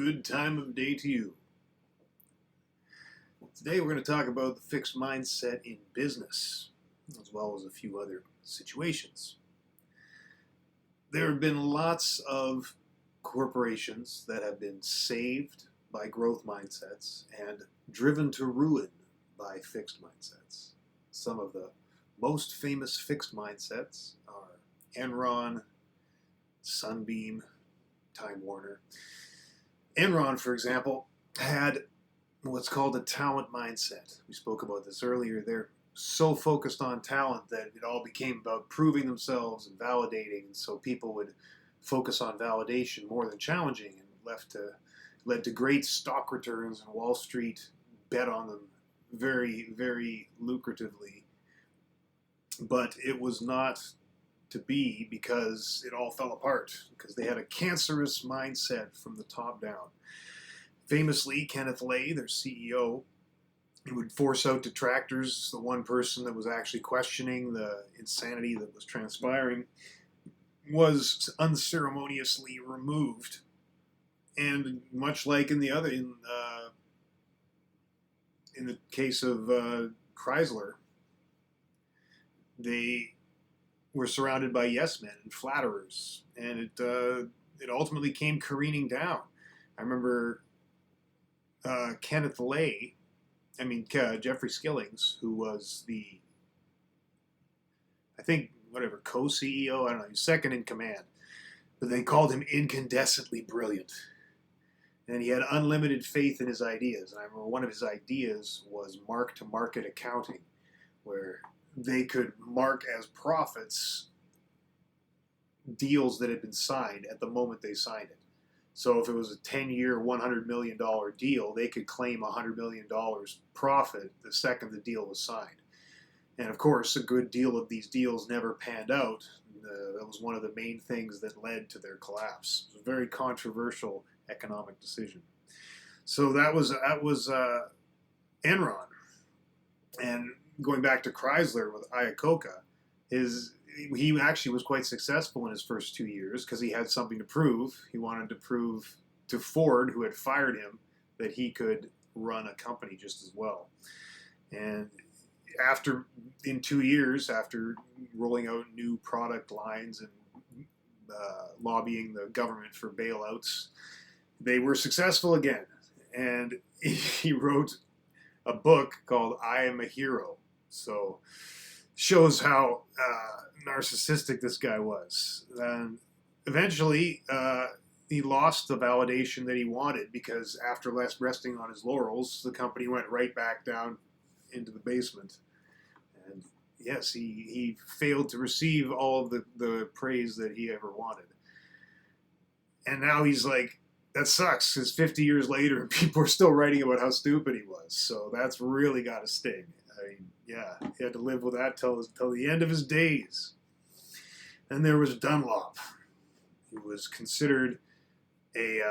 Good time of day to you. Today we're going to talk about the fixed mindset in business, as well as a few other situations. There have been lots of corporations that have been saved by growth mindsets and driven to ruin by fixed mindsets. Some of the most famous fixed mindsets are Enron, Sunbeam, Time Warner. Enron, for example, had what's called a talent mindset. We spoke about this earlier. They're so focused on talent that it all became about proving themselves and validating, and so people would focus on validation more than challenging, and led to great stock returns, and Wall Street bet on them very, very lucratively. But it was not to be, because it all fell apart, because they had a cancerous mindset from the top down. Famously, Kenneth Lay, their CEO, he would force out detractors. The one person that was actually questioning the insanity that was transpiring was unceremoniously removed. And much like in the case of Chrysler, they were surrounded by yes men and flatterers, and it ultimately came careening down. I remember Jeffrey Skillings, who was co-CEO, I don't know, he was second in command, but they called him incandescently brilliant. And he had unlimited faith in his ideas. And I remember one of his ideas was mark-to-market accounting, where they could mark as profits deals that had been signed at the moment they signed it. So if it was a 10-year, $100 million deal, they could claim $100 million profit the second the deal was signed. And of course, a good deal of these deals never panned out. That was one of the main things that led to their collapse. It was a very controversial economic decision. So that was Enron. And going back to Chrysler with Iacocca, he actually was quite successful in his first 2 years because he had something to prove. He wanted to prove to Ford, who had fired him, that he could run a company just as well. And in 2 years, after rolling out new product lines and lobbying the government for bailouts, they were successful again. And he wrote a book called I Am a Hero. So shows how narcissistic this guy was. And eventually, he lost the validation that he wanted, because after resting on his laurels, the company went right back down into the basement. And yes, he failed to receive all of the praise that he ever wanted. And now he's like, that sucks, because 50 years later, people are still writing about how stupid he was. So that's really got to sting. I mean, yeah, he had to live with that till the end of his days. And there was Dunlop, who was considered a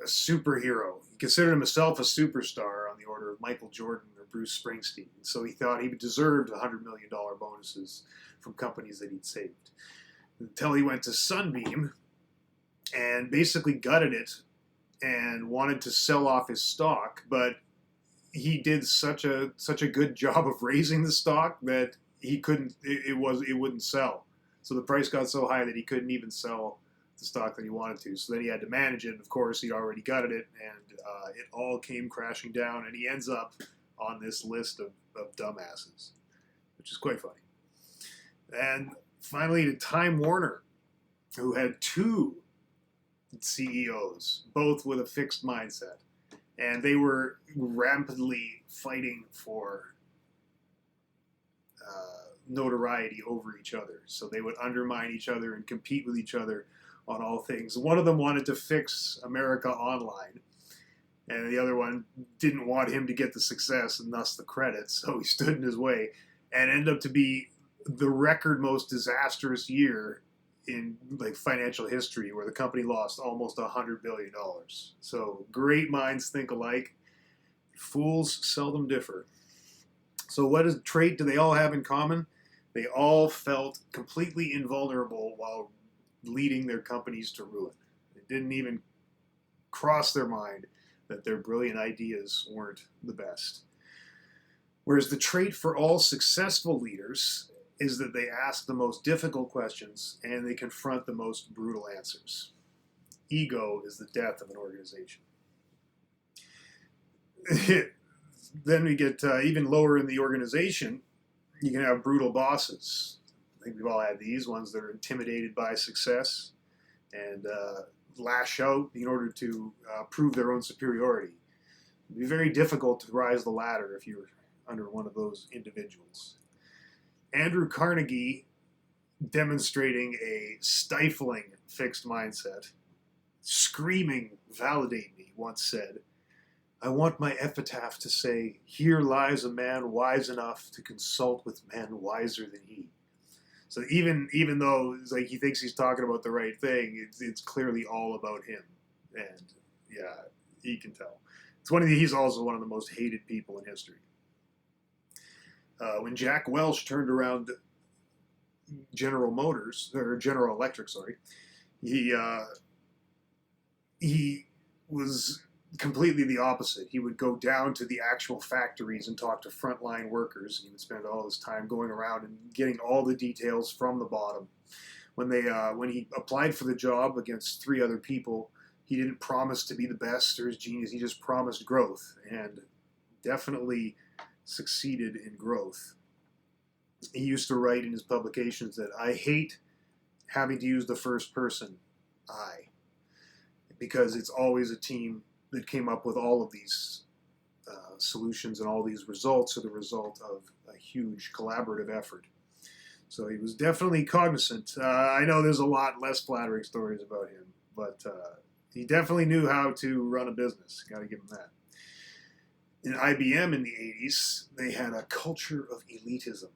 superhero. He considered himself a superstar on the order of Michael Jordan or Bruce Springsteen. So he thought he deserved $100 million bonuses from companies that he'd saved. Until he went to Sunbeam and basically gutted it and wanted to sell off his stock, but he did such a good job of raising the stock that it wouldn't sell. So the price got so high that he couldn't even sell the stock that he wanted to. So then he had to manage it, and of course he'd already gutted it, and it all came crashing down, and he ends up on this list of dumbasses, which is quite funny. And finally, to Time Warner, who had two CEOs, both with a fixed mindset. And they were rampantly fighting for notoriety over each other. So they would undermine each other and compete with each other on all things. One of them wanted to fix America Online, and the other one didn't want him to get the success and thus the credit, so he stood in his way, and ended up to be the record most disastrous year in financial history, where the company lost almost $100 billion. So great minds think alike. Fools seldom differ. So what trait do they all have in common? They all felt completely invulnerable while leading their companies to ruin. It didn't even cross their mind that their brilliant ideas weren't the best. Whereas the trait for all successful leaders is that they ask the most difficult questions and they confront the most brutal answers. Ego is the death of an organization. Then we get even lower in the organization. You can have brutal bosses. I think we've all had these ones that are intimidated by success and lash out in order to prove their own superiority. It'd be very difficult to rise the ladder if you're under one of those individuals. Andrew Carnegie, demonstrating a stifling fixed mindset, screaming, "Validate me," once said, "I want my epitaph to say, here lies a man wise enough to consult with men wiser than he." So even though it's like he thinks he's talking about the right thing, it's clearly all about him. And yeah, he can tell. He's also one of the most hated people in history. When Jack Welch turned around General Electric, he was completely the opposite. He would go down to the actual factories and talk to frontline workers. He would spend all his time going around and getting all the details from the bottom. When he applied for the job against 3 other people, he didn't promise to be the best or his genius. He just promised growth, and definitely succeeded in growth. He used to write in his publications that I hate having to use the first person, I, because it's always a team that came up with all of these solutions, and all these results are the result of a huge collaborative effort. So he was definitely cognizant. I know there's a lot less flattering stories about him, but he definitely knew how to run a business. Got to give him that. In IBM in the 80s, they had a culture of elitism.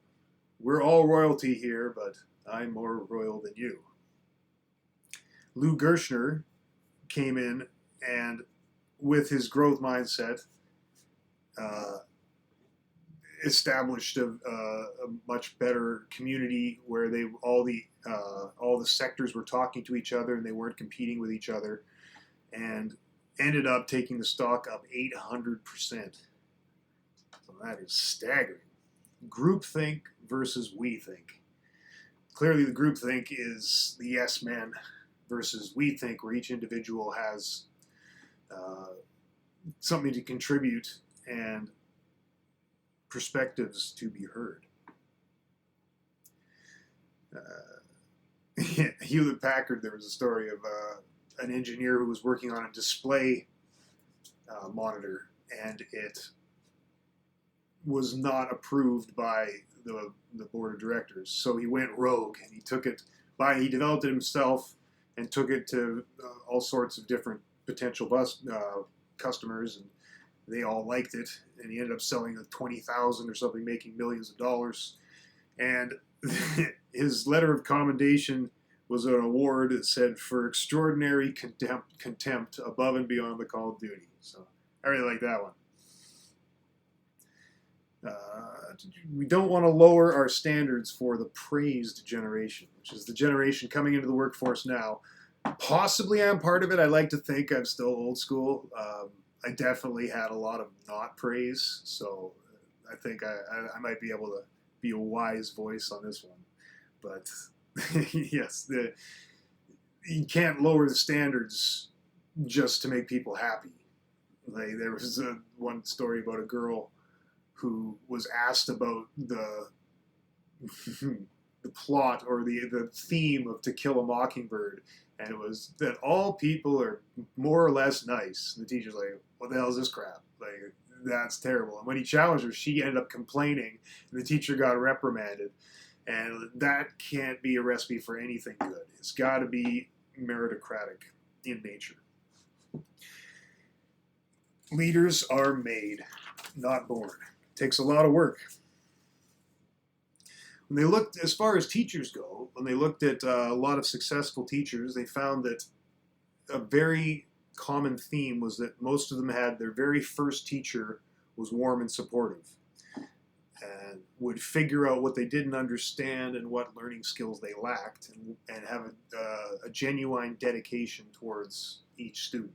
We're all royalty here, but I'm more royal than you. Lou Gerstner came in and, with his growth mindset, established a much better community where all the sectors were talking to each other and they weren't competing with each other, and ended up taking the stock up 800%. So that is staggering. Groupthink versus we think. Clearly the groupthink is the yes men versus we think, where each individual has something to contribute and perspectives to be heard. Hewlett Packard, there was a story of an engineer who was working on a display monitor, and it was not approved by the board of directors. So he went rogue, and he developed it himself and took it to all sorts of different potential customers, and they all liked it, and he ended up selling at 20,000 or something, making millions of dollars. And his letter of commendation was an award that said, for extraordinary contempt above and beyond the call of duty. So I really like that one. We don't want to lower our standards for the praised generation, which is the generation coming into the workforce now. Possibly I'm part of it. I like to think I'm still old school. I definitely had a lot of not praise, so I think I might be able to be a wise voice on this one. But yes, you can't lower the standards just to make people happy. Like, there was one story about a girl who was asked about the plot or the theme of To Kill a Mockingbird, and it was that all people are more or less nice. And the teacher's like, what the hell is this crap? Like, that's terrible. And when he challenged her, she ended up complaining, and the teacher got reprimanded. And that can't be a recipe for anything good. It's got to be meritocratic in nature. Leaders are made, not born. It takes a lot of work. When they looked, as far as teachers go, when they looked at a lot of successful teachers, they found that a very common theme was that most of them had their very first teacher was warm and supportive, and would figure out what they didn't understand and what learning skills they lacked, and have a genuine dedication towards each student.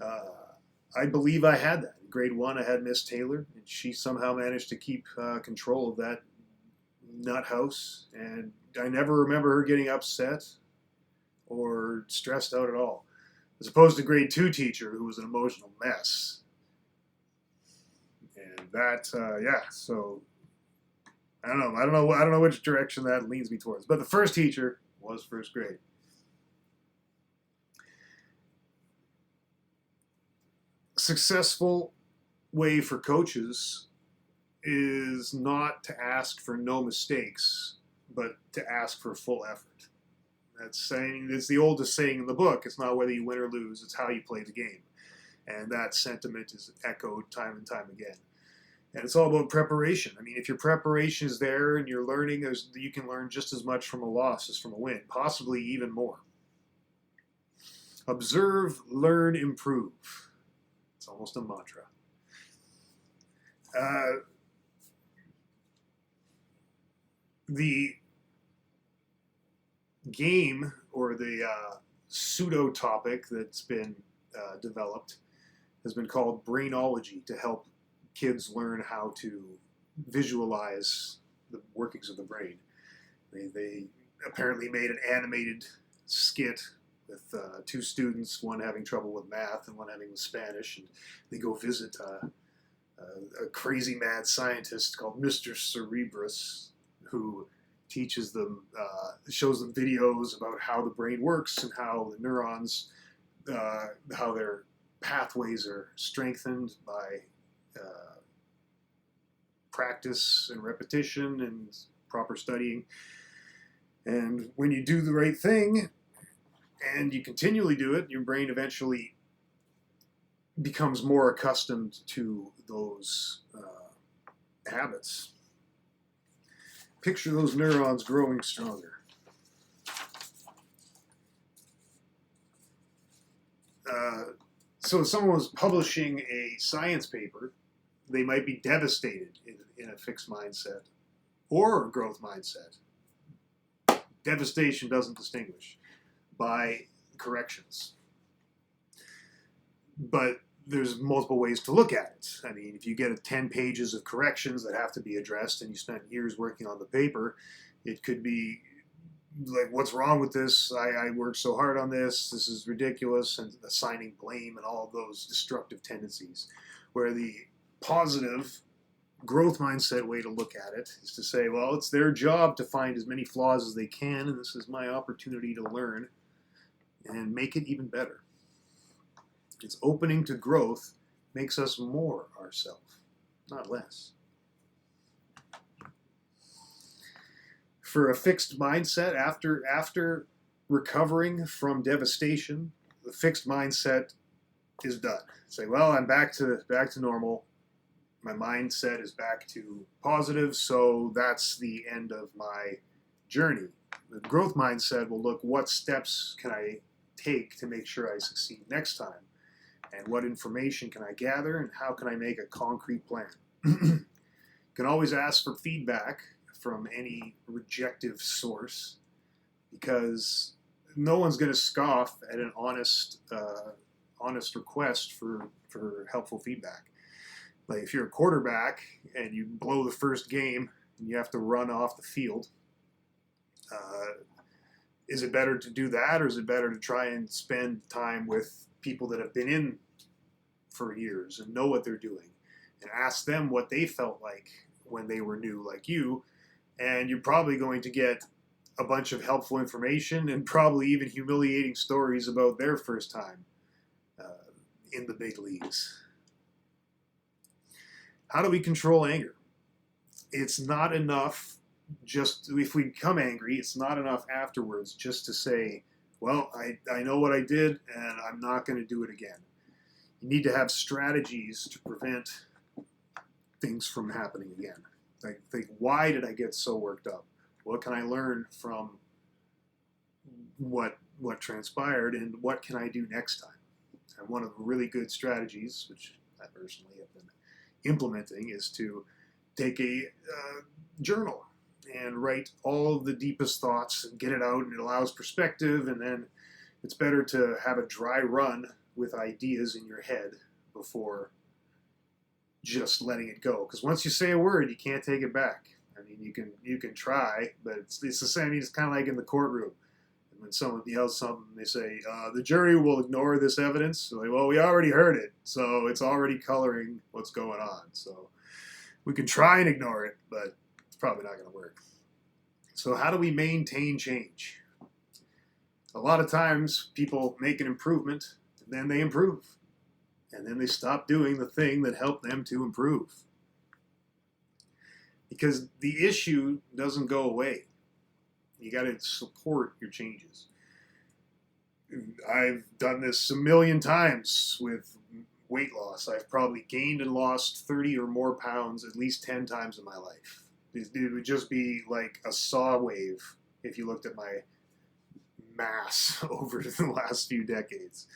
I believe I had that. In grade 1, I had Miss Taylor, and she somehow managed to keep control of that nut house, and I never remember her getting upset or stressed out at all. As opposed to grade 2 teacher who was an emotional mess. And that, yeah, so I don't know which direction that leans me towards. But the first teacher was first grade. Successful way for coaches is not to ask for no mistakes, but to ask for full effort. It's the oldest saying in the book. It's not whether you win or lose, it's how you play the game. And that sentiment is echoed time and time again. And it's all about preparation. I mean, if your preparation is there and you're learning, you can learn just as much from a loss as from a win, possibly even more. Observe, learn, improve. It's almost a mantra. The game, or the pseudo topic that's been developed, has been called Brainology, to help kids learn how to visualize the workings of the brain. They apparently made an animated skit with 2 students, one having trouble with math and one having with Spanish, and they go visit a crazy mad scientist called Mr. Cerebrus, who teaches them, shows them videos about how the brain works and how the neurons, how their pathways are strengthened by practice and repetition and proper studying. And when you do the right thing and you continually do it, your brain eventually becomes more accustomed to those habits. Picture those neurons growing stronger. So if someone was publishing a science paper, they might be devastated in a fixed mindset or a growth mindset. Devastation doesn't distinguish by corrections. But there's multiple ways to look at it. I mean, if you get 10 pages of corrections that have to be addressed and you spent years working on the paper, it could be like, what's wrong with this? I worked so hard on this. This is ridiculous, and assigning blame and all of those destructive tendencies. Where the positive growth mindset way to look at it is to say, well, it's their job to find as many flaws as they can, and this is my opportunity to learn and make it even better. Its opening to growth makes us more ourselves, not less. For a fixed mindset, after recovering from devastation, the fixed mindset is done. Say, well, I'm back to normal. My mindset is back to positive, so that's the end of my journey. The growth mindset will look, what steps can I take to make sure I succeed next time? And what information can I gather, and how can I make a concrete plan? You can always ask for feedback from any rejective source, because no one's going to scoff at an honest request for helpful feedback. Like if you're a quarterback and you blow the first game and you have to run off the field, is it better to do that, or is it better to try and spend time with people that have been in for years and know what they're doing, and ask them what they felt like when they were new like you? And you're probably going to get a bunch of helpful information and probably even humiliating stories about their first time in the big leagues. How do we control anger? It's not enough just, if we become angry, it's not enough afterwards just to say, well, I know what I did and I'm not going to do it again. You need to have strategies to prevent things from happening again. Like, think, why did I get so worked up? What can I learn from what transpired, and what can I do next time? And one of the really good strategies, which I personally have been implementing, is to take a journal and write all of the deepest thoughts and get it out, and it allows perspective. And then it's better to have a dry run with ideas in your head before just letting it go. Because once you say a word, you can't take it back. I mean, you can try, but it's the same. I mean, it's kind of like in the courtroom. When someone yells something, they say, the jury will ignore this evidence. So like, well, we already heard it, so it's already coloring what's going on. So we can try and ignore it, but it's probably not going to work. So how do we maintain change? A lot of times people make an improvement, and then they improve. And then they stop doing the thing that helped them to improve. Because the issue doesn't go away. You got to support your changes. I've done this a million times with weight loss. I've probably gained and lost 30 or more pounds at least 10 times in my life. It would just be like a saw wave if you looked at my mass over the last few decades.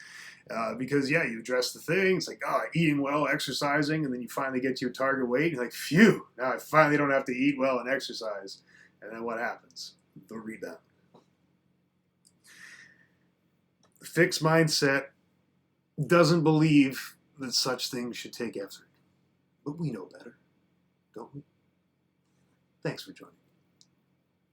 Because, yeah, you address the thing. It's like, eating well, exercising, and then you finally get to your target weight. And you're like, phew, now I finally don't have to eat well and exercise. And then what happens? The rebound. The fixed mindset doesn't believe that such things should take effort. But we know better, don't we? Thanks for joining.